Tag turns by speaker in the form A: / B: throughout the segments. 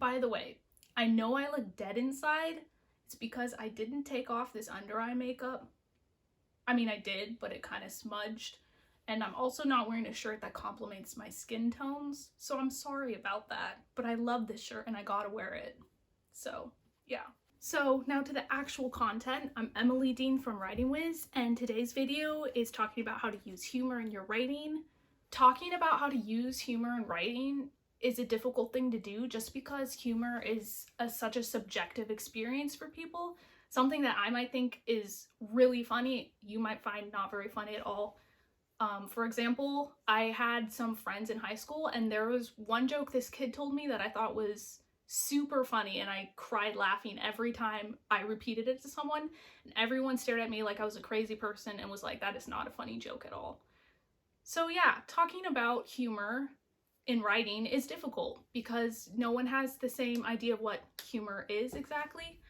A: By the way, I know I look dead inside. It's because I didn't take off this under eye makeup. I mean, I did, but it kind of smudged. And I'm also not wearing a shirt that complements my skin tones, so I'm sorry about that. But I love this shirt and I gotta wear it. So, yeah. So now to the actual content. I'm Emily Dean from Writing Wiz, and today's video is talking about how to use humor in your writing. Talking about how to use humor in writing is a difficult thing to do just because humor is such a subjective experience for people. Something that I might think is really funny, you might find not very funny at all. For example, I had some friends in high school and there was one joke this kid told me that I thought was super funny, and I cried laughing every time I repeated it to someone, and everyone stared at me like I was a crazy person and was like, that is not a funny joke at all. So yeah, talking about humor in writing is difficult because no one has the same idea of what humor is exactly.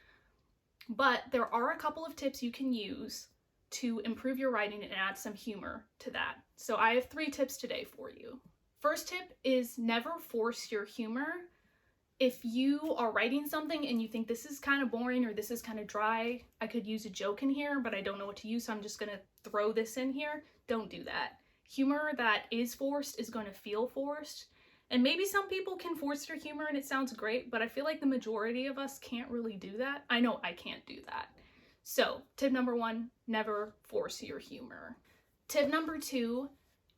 A: But there are a couple of tips you can use to improve your writing and add some humor to that. So I have 3 tips today for you. First tip is never force your humor. If you are writing something and you think this is kind of boring or this is kind of dry, I could use a joke in here, but I don't know what to use, so I'm just gonna throw this in here. Don't do that. Humor that is forced is going to feel forced. And maybe some people can force their humor and it sounds great, but I feel like the majority of us can't really do that. I know I can't do that. So, tip number 1, never force your humor. Tip number 2,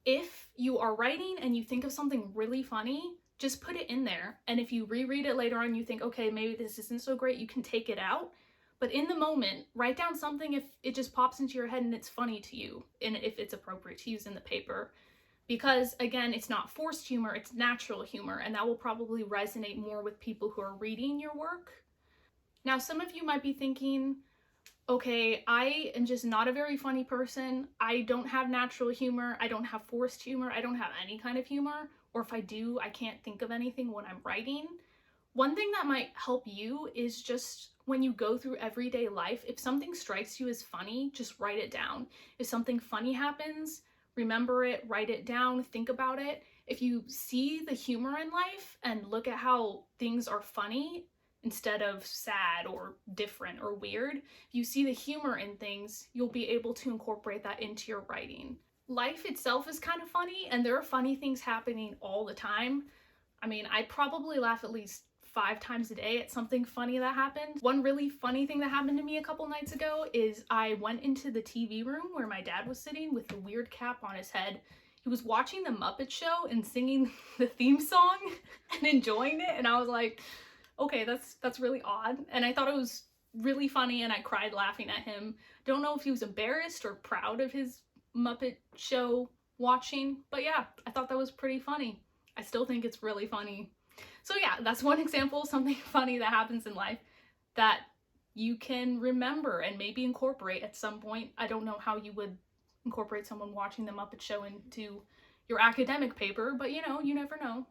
A: if you are writing and you think of something really funny, just put it in there. And if you reread it later on, you think, okay, maybe this isn't so great, you can take it out. But in the moment, write down something if it just pops into your head and it's funny to you, and if it's appropriate to use in the paper. Because again, it's not forced humor, it's natural humor, and that will probably resonate more with people who are reading your work. Now, some of you might be thinking, okay, I am just not a very funny person. I don't have natural humor. I don't have forced humor. I don't have any kind of humor. Or if I do, I can't think of anything when I'm writing. One thing that might help you is just when you go through everyday life, if something strikes you as funny, just write it down. If something funny happens, remember it, write it down, think about it. If you see the humor in life and look at how things are funny, instead of sad or different or weird, if you see the humor in things, you'll be able to incorporate that into your writing. Life itself is kind of funny, and there are funny things happening all the time. I mean, I probably laugh at least 5 times a day at something funny that happened. One really funny thing that happened to me a couple nights ago is I went into the TV room where my dad was sitting with a weird cap on his head. He was watching The Muppet Show and singing the theme song and enjoying it, and I was like, okay, that's really odd. And I thought it was really funny and I cried laughing at him. Don't know if he was embarrassed or proud of his Muppet Show watching, but yeah, I thought that was pretty funny. I still think it's really funny. So yeah, that's one example of something funny that happens in life that you can remember and maybe incorporate at some point. I don't know how you would incorporate someone watching the Muppet Show into your academic paper, but you know, you never know.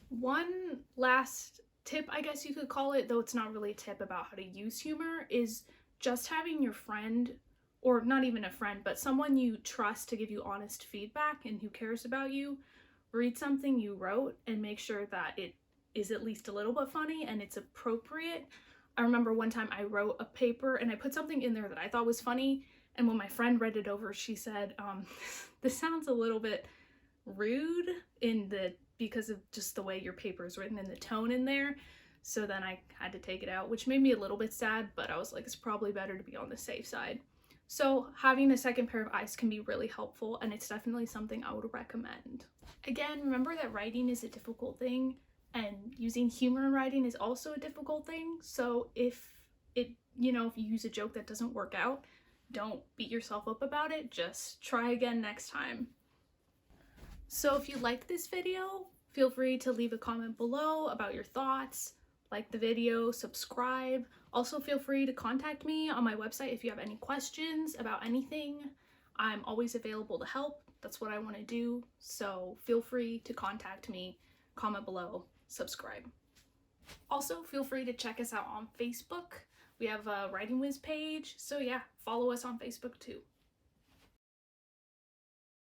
A: One last tip, I guess you could call it, though it's not really a tip about how to use humor, is just having your friend, or not even a friend, but someone you trust to give you honest feedback and who cares about you, read something you wrote and make sure that it is at least a little bit funny and it's appropriate. I remember one time I wrote a paper and I put something in there that I thought was funny, and when my friend read it over, she said, this sounds a little bit rude because of just the way your paper is written and the tone in there. So then I had to take it out, which made me a little bit sad, but I was like, it's probably better to be on the safe side. So having a second pair of eyes can be really helpful, and it's definitely something I would recommend. Again, remember that writing is a difficult thing, and using humor in writing is also a difficult thing. So if you use a joke that doesn't work out, don't beat yourself up about it. Just try again next time. So if you liked this video, feel free to leave a comment below about your thoughts, like the video, subscribe. Also feel free to contact me on my website if you have any questions about anything. I'm always available to help. That's what I want to do. So feel free to contact me, comment below, subscribe. Also feel free to check us out on Facebook. We have a Writing Wiz page. So yeah, follow us on Facebook too.